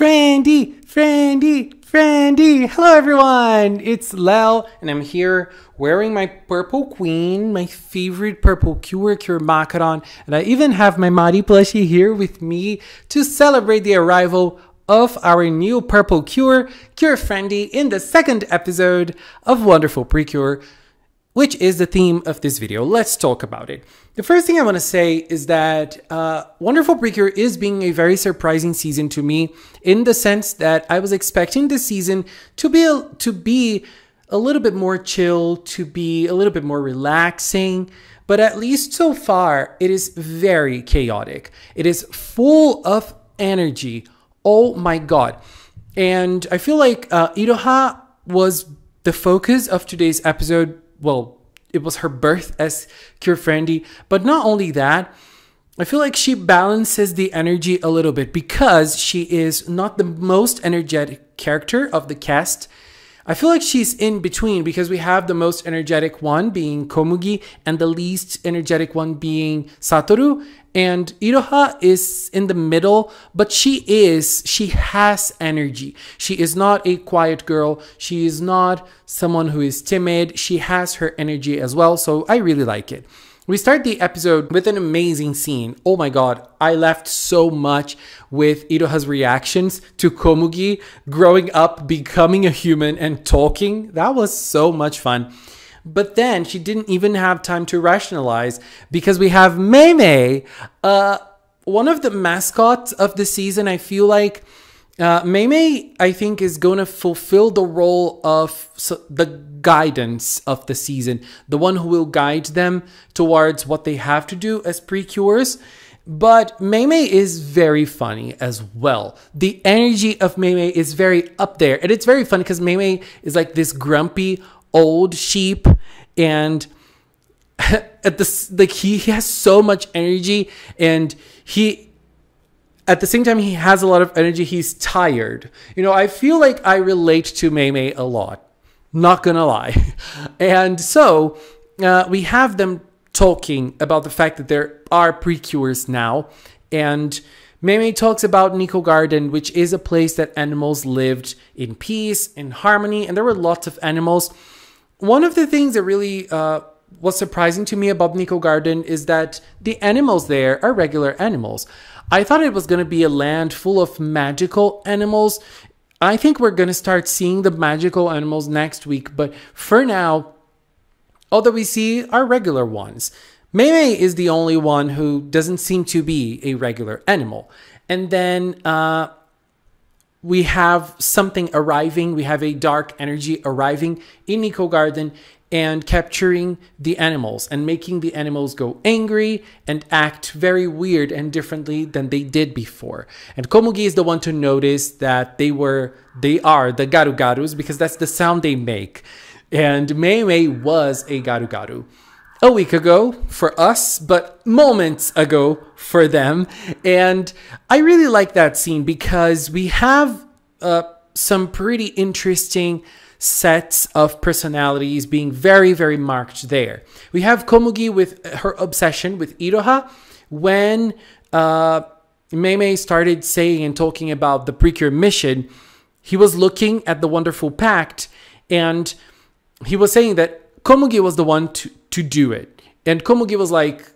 Friendy. Hello everyone, it's Lel and I'm here wearing my Purple Queen, my favorite purple Cure Macaron, and I even have my Mari plushie here with me to celebrate the arrival of our new purple Cure Friendy in the second episode of Wonderful Precure, which is the theme of this video. Let's talk about it. The first thing I want to say is that Wonderful Precure is being a very surprising season to me, in the sense that I was expecting this season to be a little bit more chill, to be a little bit more relaxing, but at least so far it is very chaotic. It is full of energy. Oh my god. And I feel like Iroha was the focus of today's episode. Well, it was her birth as Cure Friendy, but not only that, I feel like she balances the energy a little bit because she is not the most energetic character of the cast. I feel like she's in between because we have the most energetic one being Komugi and the least energetic one being Satoru, and Iroha is in the middle, but she has energy. She is not a quiet girl. She is not someone who is timid. She has her energy as well, so I really like it. We start the episode with an amazing scene. Oh my god, I laughed so much with Iroha's reactions to Komugi growing up, becoming a human and talking. That was so much fun. But then she didn't even have time to rationalize because we have Mei, one of the mascots of the season. I feel like Mei, I think, is going to fulfill the role of the guidance of the season, the one who will guide them towards what they have to do as precures. But Mei is very funny as well. The energy of Mei is very up there, and it's very funny because Mei is like this grumpy old sheep, and he has so much energy, and at the same time he has a lot of energy, he's tired. You know, I feel like I relate to Mei a lot, not gonna lie. And so we have them talking about the fact that there are precures now, and Mei talks about Nico Garden, which is a place that animals lived in peace, in harmony, and there were lots of animals. One of the things that really was surprising to me about Nico Garden is that the animals there are regular animals. I thought it was going to be a land full of magical animals. I think we're going to start seeing the magical animals next week, but for now, all that we see are regular ones. Mei is the only one who doesn't seem to be a regular animal. And then we have something arriving. We have a dark energy arriving in Nico Garden and capturing the animals and making the animals go angry and act very weird and differently than they did before. And Komugi is the one to notice that they are the garu-garus because that's the sound they make. And Mei was a garu-garu a week ago for us, but moments ago for them. And I really like that scene because we have some pretty interesting sets of personalities being very, very marked there. We have Komugi with her obsession with Iroha. When Mei started saying and talking about the Precure mission, he was looking at the Wonderful Pact, and he was saying that Komugi was the one to do it. And Komugi was like,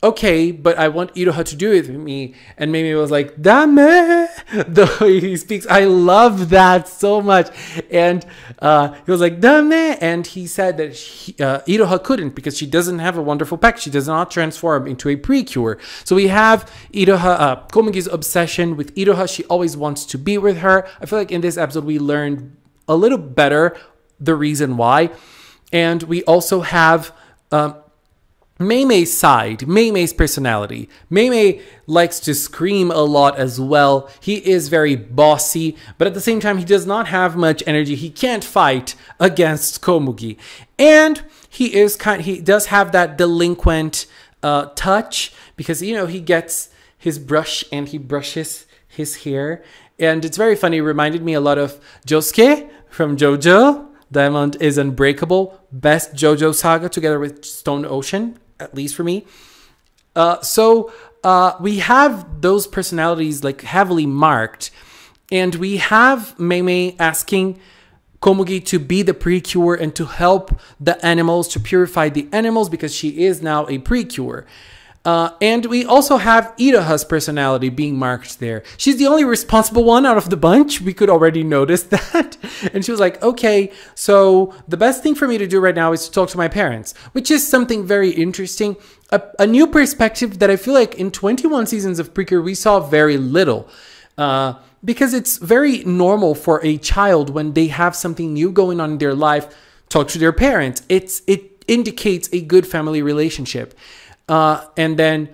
okay, but I want Iroha to do it with me. And Mei was like, dame! The way he speaks, I love that so much. And he was like, dame! And he said that Iroha couldn't because she doesn't have a Wonderful Pact. She does not transform into a precure. So we have Komugi's obsession with Iroha. She always wants to be with her. I feel like in this episode we learned a little better the reason why. And we also have Mei's side, Mei's personality. Mei likes to scream a lot as well. He is very bossy, but at the same time, he does not have much energy. He can't fight against Komugi. And he does have that delinquent touch because, you know, he gets his brush and he brushes his hair. And it's very funny. It reminded me a lot of Josuke from JoJo. Diamond is Unbreakable. Best JoJo saga together with Stone Ocean, at least for me. So we have those personalities like heavily marked. And we have Mei Mei asking Komugi to be the Precure and to help the animals, to purify the animals, because she is now a Precure. And we also have Iroha's personality being marked there. She's the only responsible one out of the bunch. We could already notice that. And she was like, okay, so the best thing for me to do right now is to talk to my parents, which is something very interesting. A new perspective that I feel like in 21 seasons of Precure, we saw very little. Because it's very normal for a child when they have something new going on in their life, talk to their parents. It indicates a good family relationship. And then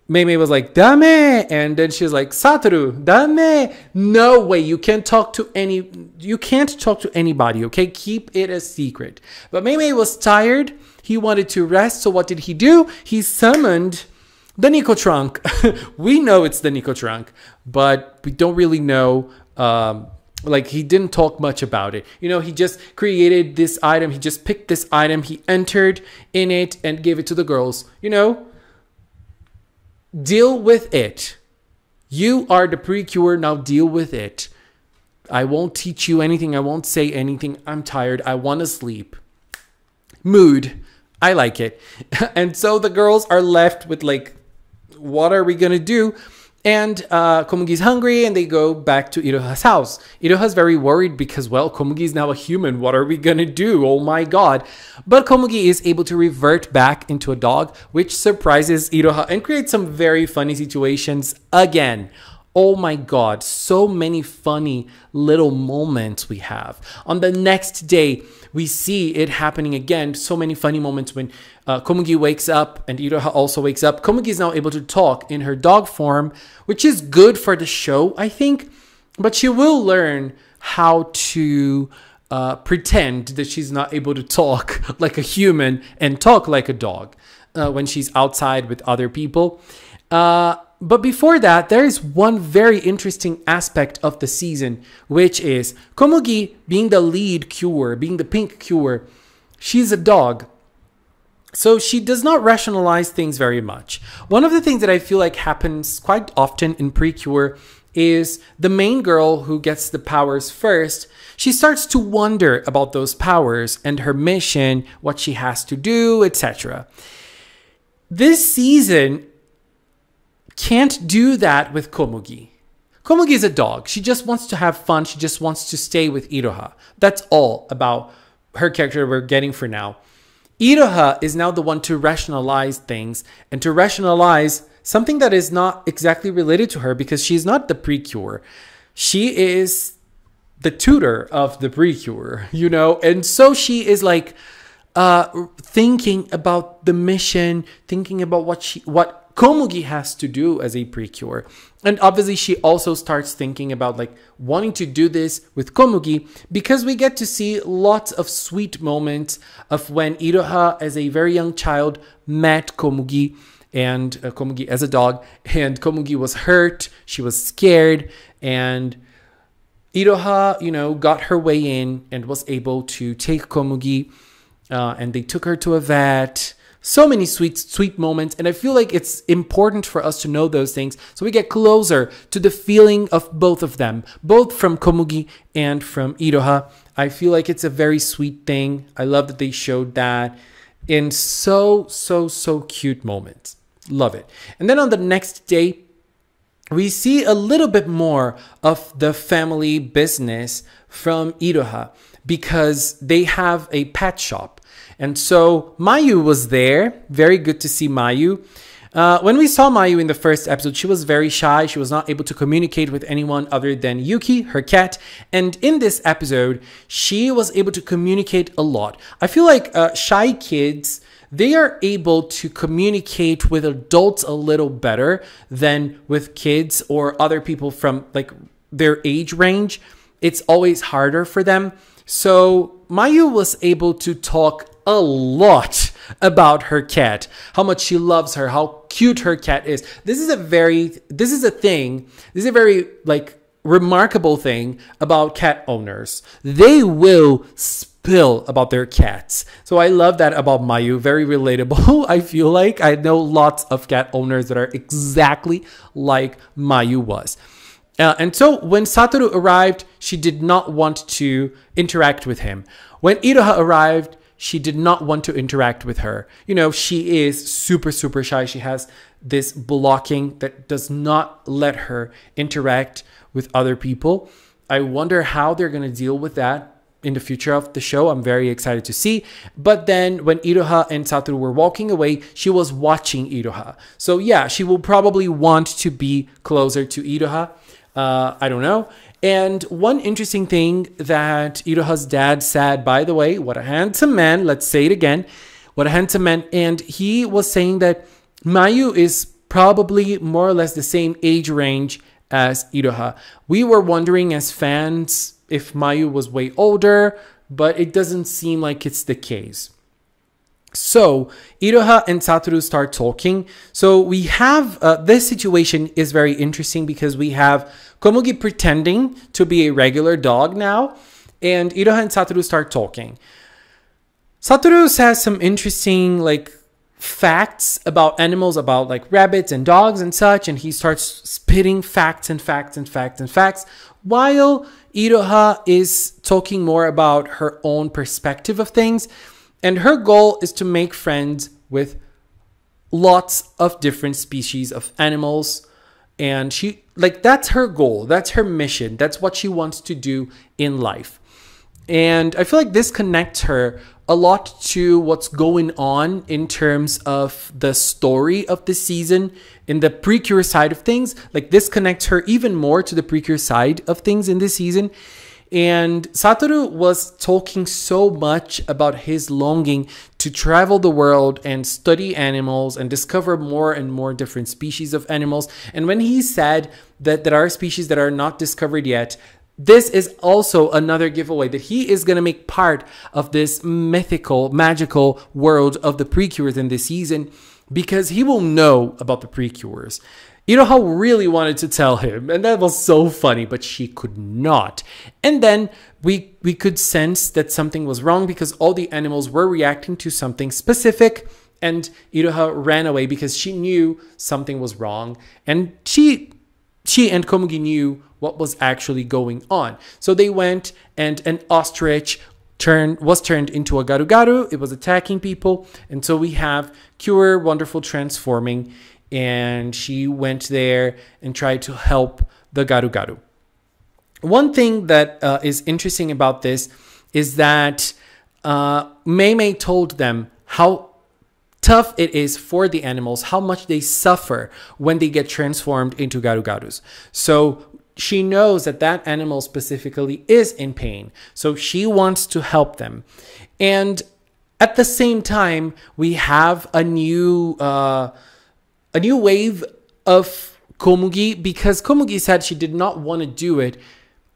Mei Mei was like, Dame. And then she was like, Satoru, Dame. No way. You can't talk to anybody. Okay. Keep it a secret. But Mei Mei was tired. He wanted to rest. So what did he do? He summoned the Nico Trunk. We know it's the Nico Trunk, but we don't really know. Like, he didn't talk much about it. You know, he just created this item. He just picked this item. He entered in it and gave it to the girls. You know, deal with it. You are the Precure. Now deal with it. I won't teach you anything. I won't say anything. I'm tired. I want to sleep. Mood. I like it. And so the girls are left with like, what are we going to do? And Komugi's hungry and they go back to Iroha's house. Iroha's very worried because, well, Komugi is now a human. What are we going to do? Oh my God. But Komugi is able to revert back into a dog, which surprises Iroha and creates some very funny situations again. Oh my God, so many funny little moments we have. On the next day, we see it happening again. So many funny moments when Komugi wakes up and Iroha also wakes up. Komugi is now able to talk in her dog form, which is good for the show, I think. But she will learn how to pretend that she's not able to talk like a human and talk like a dog when she's outside with other people. But before that, there is one very interesting aspect of the season, which is Komugi being the lead cure, being the pink cure. She's a dog. So she does not rationalize things very much. One of the things that I feel like happens quite often in Precure is the main girl who gets the powers first. She starts to wonder about those powers and her mission, what she has to do, etc. This season can't do that with Komugi. Komugi is a dog. She just wants to have fun. She just wants to stay with Iroha. That's all about her character we're getting for now. Iroha is now the one to rationalize things and to rationalize something that is not exactly related to her because she's not the Precure. She is the tutor of the Precure, you know? And so she is like thinking about the mission, thinking about what Komugi has to do as a Precure. And obviously she also starts thinking about like wanting to do this with Komugi because we get to see lots of sweet moments of when Iroha as a very young child met Komugi and Komugi as a dog, and Komugi was hurt, she was scared, and Iroha, you know, got her way in and was able to take Komugi and they took her to a vet. So many sweet moments. And I feel like it's important for us to know those things so we get closer to the feeling of both of them, both from Komugi and from Iroha. I feel like it's a very sweet thing. I love that they showed that in so cute moments. Love it. And then on the next day, we see a little bit more of the family business from Iroha because they have a pet shop. And so Mayu was there. Very good to see Mayu. When we saw Mayu in the first episode, she was very shy. She was not able to communicate with anyone other than Yuki, her cat. And in this episode, she was able to communicate a lot. I feel like shy kids, they are able to communicate with adults a little better than with kids or other people from like their age range. It's always harder for them. So Mayu was able to talk a lot about her cat, how much she loves her, how cute her cat is. This is a very like remarkable thing about cat owners. They will spill about their cats. So I love that about Mayu. Very relatable. I feel like I know lots of cat owners that are exactly like Mayu was. And so when Satoru arrived, she did not want to interact with him. When Iroha arrived, she did not want to interact with her. You know, she is super, super shy. She has this blocking that does not let her interact with other people. I wonder how they're going to deal with that in the future of the show. I'm very excited to see. But then when Iroha and Satoru were walking away, she was watching Iroha. So yeah, she will probably want to be closer to Iroha. I don't know. And one interesting thing that Iroha's dad said, by the way, what a handsome man. Let's say it again. What a handsome man. And he was saying that Mayu is probably more or less the same age range as Iroha. We were wondering as fans if Mayu was way older, but it doesn't seem like it's the case. So Iroha and Satoru start talking. So we have this situation is very interesting because we have Komugi pretending to be a regular dog now, and Iroha and Satoru start talking. Satoru says some interesting facts about animals, about like rabbits and dogs and such, and he starts spitting facts and facts and facts and facts, while Iroha is talking more about her own perspective of things. And her goal is to make friends with lots of different species of animals. And that's her goal. That's her mission. That's what she wants to do in life. And I feel like this connects her a lot to what's going on in terms of the story of the season in the Precure side of things. Like this connects her even more to the Precure side of things in this season. And Satoru was talking so much about his longing to travel the world and study animals and discover more and more different species of animals. And when he said that there are species that are not discovered yet, this is also another giveaway that he is going to make part of this mythical, magical world of the Precures in this season, because he will know about the Precures. Iroha really wanted to tell him, and that was so funny, but she could not. And then we could sense that something was wrong because all the animals were reacting to something specific, and Iroha ran away because she knew something was wrong, and she and Komugi knew what was actually going on. So they went, and an ostrich was turned into a garu-garu. It was attacking people, and so we have Cure Wonderful transforming, and she went there and tried to help the garu-garu. One thing that is interesting about this is that Mei told them how tough it is for the animals, how much they suffer when they get transformed into garu-garus. So she knows that that animal specifically is in pain. So she wants to help them. And at the same time, we have a new wave of Komugi, because Komugi said she did not want to do it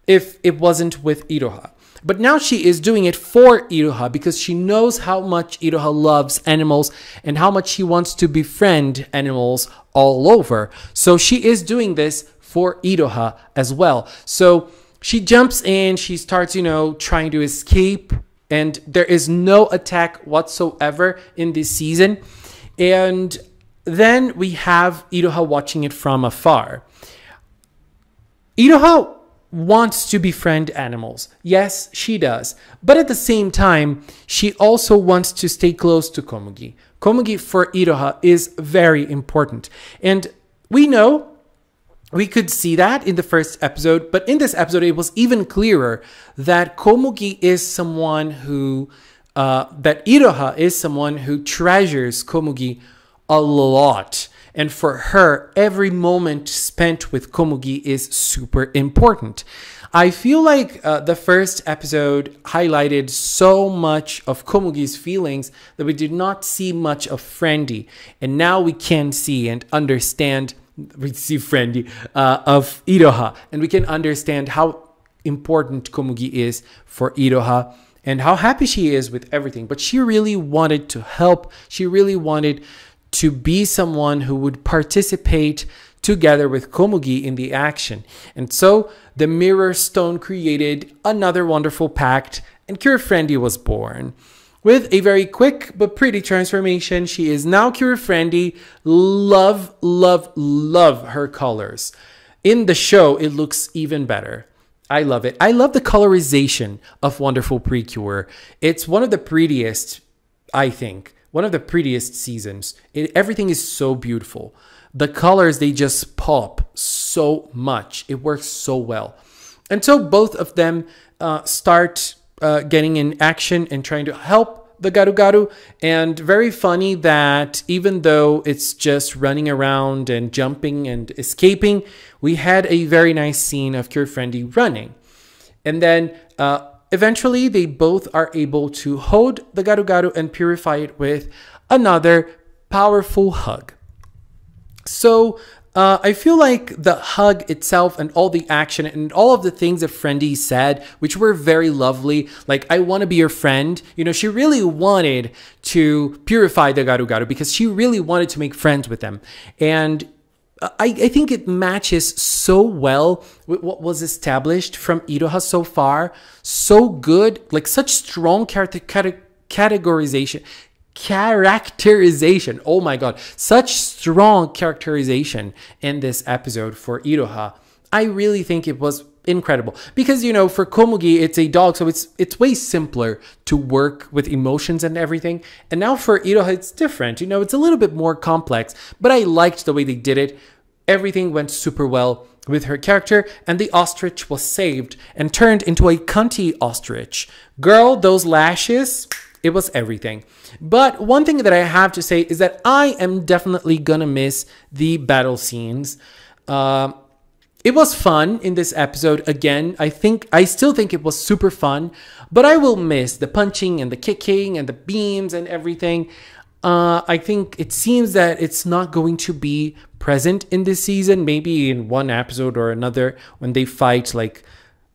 if it wasn't with Iroha. But now she is doing it for Iroha because she knows how much Iroha loves animals and how much she wants to befriend animals all over. So she is doing this for Iroha as well. So she jumps in, she starts, trying to escape, and there is no attack whatsoever in this season. And then we have Iroha watching it from afar. Iroha wants to befriend animals. Yes, she does. But at the same time, she also wants to stay close to Komugi. Komugi for Iroha is very important. And we could see that in the first episode, but in this episode, it was even clearer that Komugi is someone who, that Iroha is someone who treasures Komugi a lot. And for her, every moment spent with Komugi is super important. I feel like the first episode highlighted so much of Komugi's feelings that we did not see much of Friendy. And now we can see and understand, we see Friendy of Iroha. And we can understand how important Komugi is for Iroha and how happy she is with everything. But she really wanted to help. She really wanted to be someone who would participate together with Komugi in the action. And so the Mirror Stone created another wonderful pact, and Cure Friendy was born. With a very quick but pretty transformation, she is now Cure Friendy. Love, love, love her colors. in the show, it looks even better. I love it. I love the colorization of Wonderful Precure. It's one of the prettiest, I think, one of the prettiest seasons. Everything is so beautiful. The colors, they just pop so much. It works so well. And so both of them start getting in action and trying to help the Garu-Garu. And very funny that even though it's just running around and jumping and escaping, we had a very nice scene of Cure Friendly running. And then eventually they both are able to hold the Garu-Garu and purify it with another powerful hug. So I feel like the hug itself and all the action and all of the things that Friendly said, which were very lovely, like, I want to be your friend. You know, she really wanted to purify the Garu-Garu because she really wanted to make friends with them. And I think it matches so well with what was established from Iroha so far. So good, like such strong characterization. Oh my god, such strong characterization in this episode for Iroha. I really think it was incredible because, you know, for Komugi, it's a dog, so it's way simpler to work with emotions and everything. And now for Iroha, it's different. You know, it's a little bit more complex, but I liked the way they did it. Everything went super well with her character, and the ostrich was saved and turned into a cunty ostrich. Girl, those lashes, it was everything. But one thing that I have to say is that I am definitely gonna miss the battle scenes. It was fun in this episode. Again, I still think it was super fun, but I will miss the punching and the kicking and the beams and everything. I think it seems that it's not going to be present in this season, maybe in one episode or another when they fight like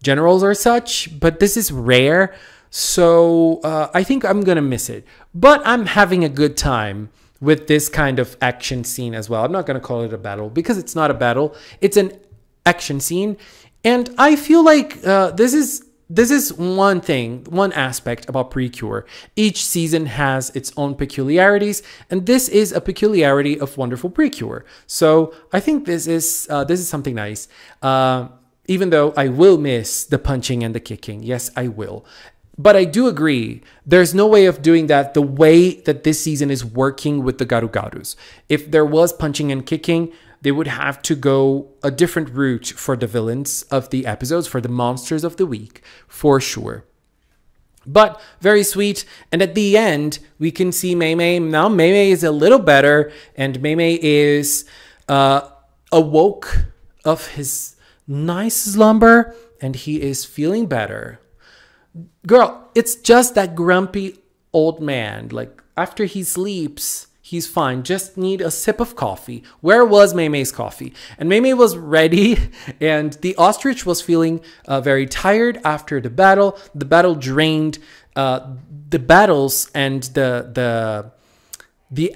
generals or such, but this is rare. So I think I'm going to miss it. But I'm having a good time with this kind of action scene as well. I'm not going to call it a battle because it's not a battle. It's an action scene. And I feel like this is one aspect about Precure. Each season has its own peculiarities, and this is a peculiarity of Wonderful Precure. So I think this is something nice. Even though I will miss the punching and the kicking. Yes, I will. But I do agree, there's no way of doing that the way that this season is working with the Garu-Garus. If there was punching and kicking, they would have to go a different route for the villains of the episodes, for the monsters of the week, for sure. But very sweet. And at the end, we can see Mei Mei. Now Mei Mei is a little better, and Mei Mei is awoke of his nice slumber, and he is feeling better. Girl, it's just that grumpy old man. Like, after he sleeps, he's fine. Just need a sip of coffee. Where was Mei Mei's coffee? And Mei Mei was ready, and the ostrich was feeling very tired after the battle. The battle drained the battles and the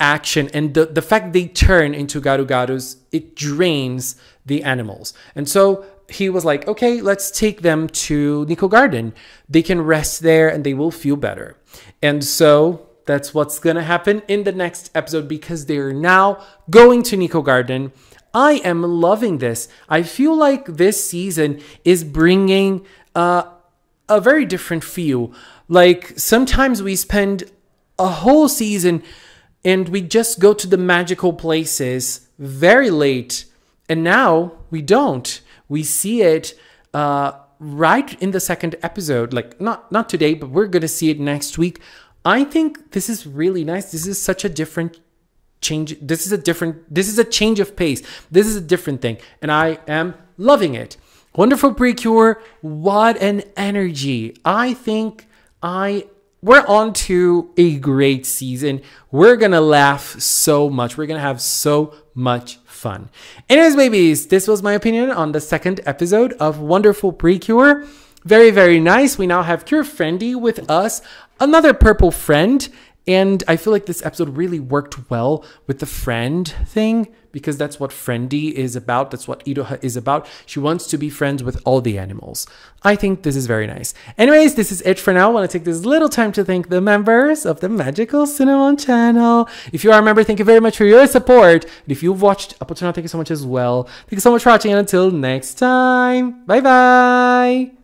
action, and the fact they turn into Garu-Garus, it drains the animals. And so he was like, okay, let's take them to Nico Garden. They can rest there and they will feel better. And so that's what's going to happen in the next episode, because they're now going to Nico Garden. I am loving this. I feel like this season is bringing a very different feel. Like, sometimes we spend a whole season and we just go to the magical places very late. And now we don't. We see it right in the second episode. Like, not today, but we're going to see it next week. I think this is really nice. This is such a different change. This is a change of pace. This is a different thing. And I am loving it. Wonderful Precure. What an energy. I think we're on to a great season. We're going to laugh so much. We're going to have so much fun. Anyways, babies, this was my opinion on the second episode of Wonderful Precure. Very, very nice. We now have Cure Friendly with us, another purple friend, And I feel like this episode really worked well with the friend thing, because that's what Friendy is about. That's what Iroha is about. She wants to be friends with all the animals. I think this is very nice. Anyways, this is it for now. I want to take this little time to thank the members of the Magical Cinnamon channel. If you are a member, thank you very much for your support. And if you've watched up until now, thank you so much as well. Thank you so much for watching, and until next time, bye bye.